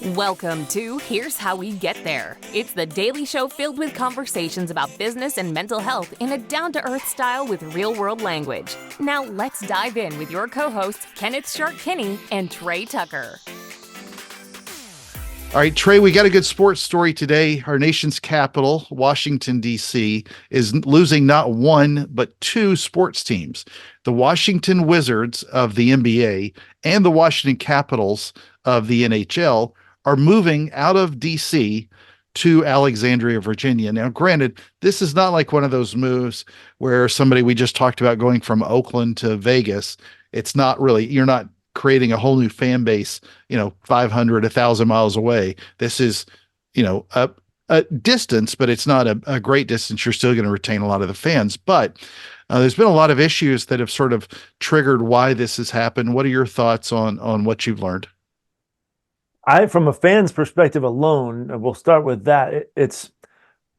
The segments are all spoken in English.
Welcome to Here's How We Get There. It's the daily show filled with conversations about business and mental health in a down-to-earth style with real-world language. Now let's dive in with your co-hosts, Kenneth Shark Kinney and Trey Tucker. All right, Trey, we got a good sports story today. Our nation's capital, Washington, D.C., is losing not one, but two sports teams. The Washington Wizards of the NBA and the Washington Capitals of the NHL are moving out of D.C. to Alexandria, Virginia. Now, granted, this is not like one of those moves where somebody we just talked about going from Oakland to Vegas. It's not really, you're not creating a whole new fan base, 500, 1,000 miles away. This is, a distance, but it's not a great distance. You're still going to retain a lot of the fans. But there's been a lot of issues that have sort of triggered why this has happened. What are your thoughts on what you've learned? From a fan's perspective alone, we'll start with that.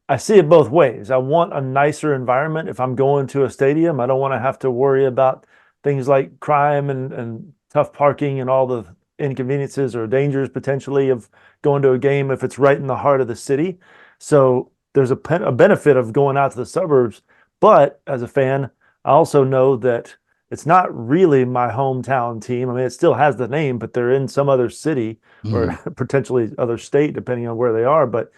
I see it both ways. I want a nicer environment. If I'm going to a stadium, I don't want to have to worry about things like crime and tough parking and all the inconveniences or dangers potentially of going to a game if it's right in the heart of the city. So there's a benefit of going out to the suburbs. But as a fan, I also know that it's not really my hometown team. I mean, it still has the name, but they're in some other city or potentially other state, depending on where they are. But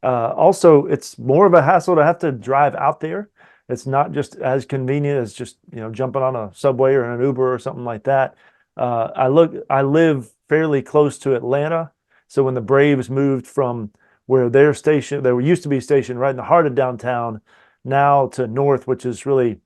also, it's more of a hassle to have to drive out there. It's not just as convenient as just jumping on a subway or an Uber or something like that. I live fairly close to Atlanta, so when the Braves moved from where they're stationed, they used to be stationed right in the heart of downtown, now to north, which is really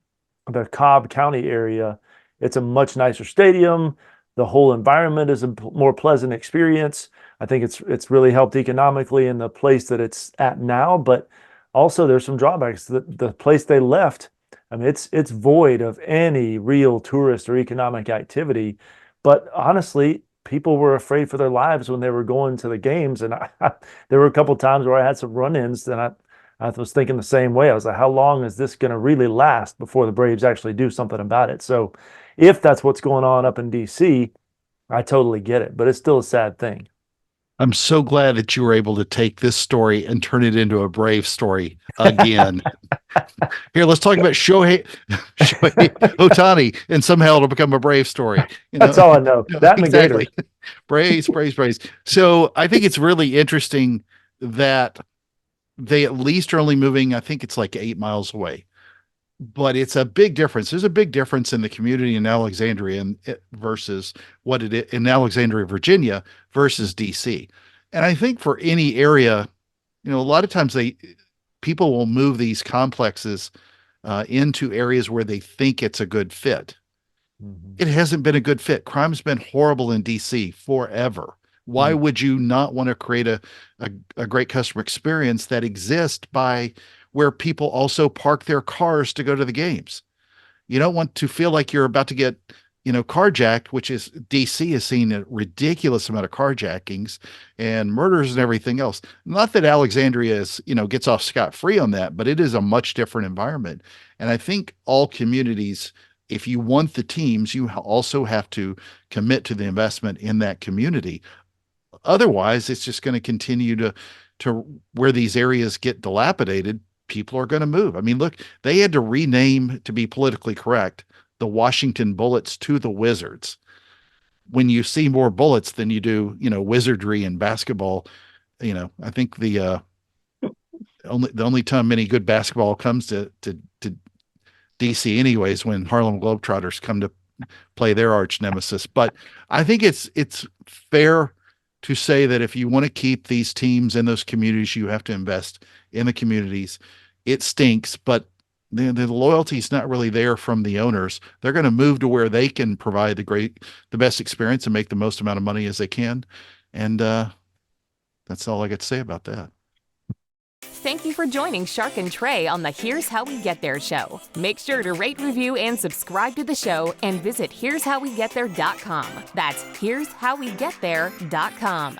the Cobb County area, it's a much nicer stadium. The whole environment is a more pleasant experience. I think it's really helped economically in the place that it's at now, but also there's some drawbacks. The place they left, I mean, it's void of any real tourist or economic activity. But honestly, people were afraid for their lives when they were going to the games, and there were a couple of times where I had some run-ins, and I was thinking the same way. I was like, how long is this going to really last before the Braves actually do something about it? So if that's what's going on up in D.C., I totally get it, but it's still a sad thing. I'm so glad that you were able to take this story and turn it into a Brave story again. Here, let's talk about Shohei Ohtani, and somehow it'll become a Brave story. That's all I know. That exactly. Braves. So I think it's really interesting that they at least are only moving, I think it's like 8 miles away. But it's a big difference. There's a big difference in the community in Alexandria versus what it is in Alexandria, Virginia versus DC. And I think for any area, a lot of times people will move these complexes into areas where they think it's a good fit. Mm-hmm. It hasn't been a good fit. Crime's been horrible in DC forever. Why would you not want to create a great customer experience that exists by where people also park their cars to go to the games? You don't want to feel like you're about to get, carjacked, which is DC has seen a ridiculous amount of carjackings and murders and everything else. Not that Alexandria is, gets off scot-free on that, but it is a much different environment. And I think all communities, if you want the teams, you also have to commit to the investment in that community. Otherwise, it's just going to continue to where these areas get dilapidated. People are going to move. I mean, look, they had to rename, to be politically correct, the Washington Bullets to the Wizards. When you see more bullets than you do, wizardry in basketball, I think the only time any good basketball comes to DC anyways, when Harlem Globetrotters come to play their arch nemesis. But I think it's fair to say that if you want to keep these teams in those communities, you have to invest in the communities. It stinks, but the loyalty is not really there from the owners. They're going to move to where they can provide the best experience and make the most amount of money as they can. And that's all I got to say about that. Thank you for joining Shark and Trey on the Here's How We Get There show. Make sure to rate, review, and subscribe to the show and visit here'showwegetthere.com. That's here'showwegetthere.com.